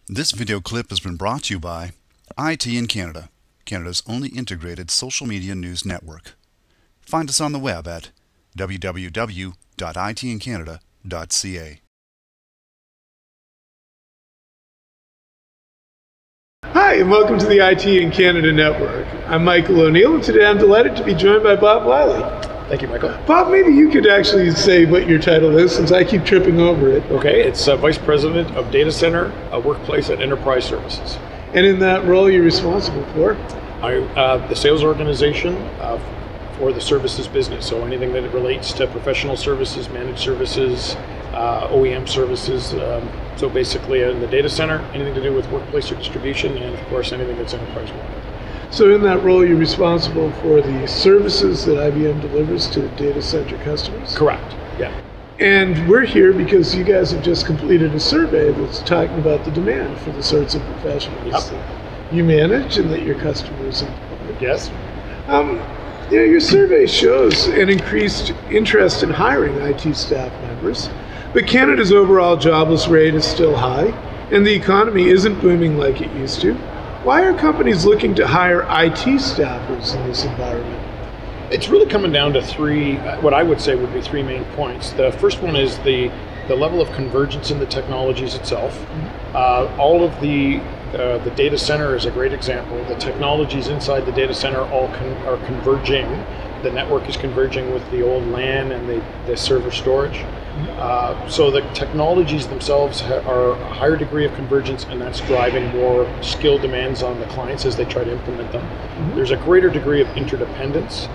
This video clip has been brought to you by IT in Canada, Canada's only integrated social media news network. Find us on the web at www.itincanada.ca. Hi, and welcome to the IT in Canada Network. I'm Michael O'Neill, and today I'm delighted to be joined by Bob Wylie. Thank you, Michael. Bob, maybe you could actually say what your title is, since I keep tripping over it. Okay, it's Vice President of Data Center, Workplace and Enterprise Services. And in that role, you're responsible for? The sales organization for the services business, so anything that relates to professional services, managed services, OEM services, so basically in the data center, anything to do with workplace or distribution, and of course anything that's enterprise-wide. So in that role, you're responsible for the services that IBM delivers to data center customers? Correct, yeah. And we're here because you guys have just completed a survey that's talking about the demand for the sorts of professionals that you manage and that your customers employ. Yes. Your survey shows an increased interest in hiring IT staff members, but Canada's overall jobless rate is still high, and the economy isn't booming like it used to. Why are companies looking to hire IT staffers in this environment? It's really coming down to three, what I would say would be three main points. The first one is the level of convergence in the technologies itself. All of the data center is a great example. The technologies inside the data center all are converging. The network is converging with the old LAN and the server storage. So the technologies themselves are a higher degree of convergence, and that's driving more skill demands on the clients as they try to implement them. There's a greater degree of interdependence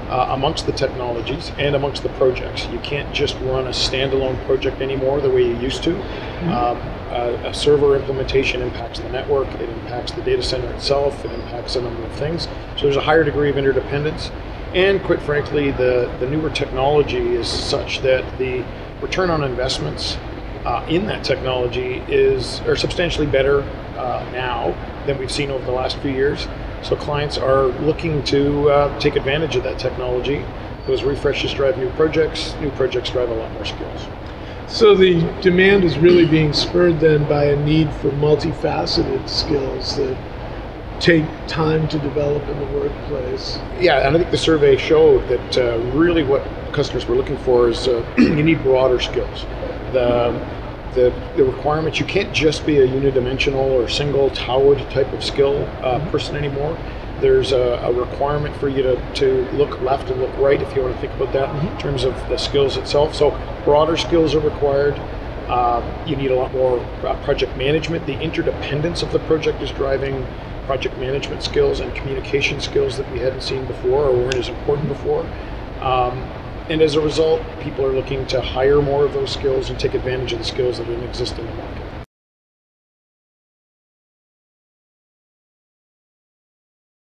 amongst the technologies and amongst the projects. You can't just run a standalone project anymore the way you used to. A server implementation impacts the network, it impacts the data center itself, it impacts a number of things. So there's a higher degree of interdependence. And quite frankly, the newer technology is such that the return on investments in that technology are substantially better now than we've seen over the last few years. So clients are looking to take advantage of that technology. Those refreshes drive new projects drive a lot more skills. So the demand is really being spurred then by a need for multifaceted skills that take time to develop in the workplace. Yeah, and I think the survey showed that really what customers were looking for is you need broader skills. The requirements, you can't just be a unidimensional or single towered type of skill person anymore. There's a requirement for you to look left and look right, if you want to think about that in terms of the skills itself. So broader skills are required. You need a lot more project management. The interdependence of the project is driving project management skills and communication skills that we hadn't seen before or weren't as important before. And as a result, people are looking to hire more of those skills and take advantage of the skills that exist in the market.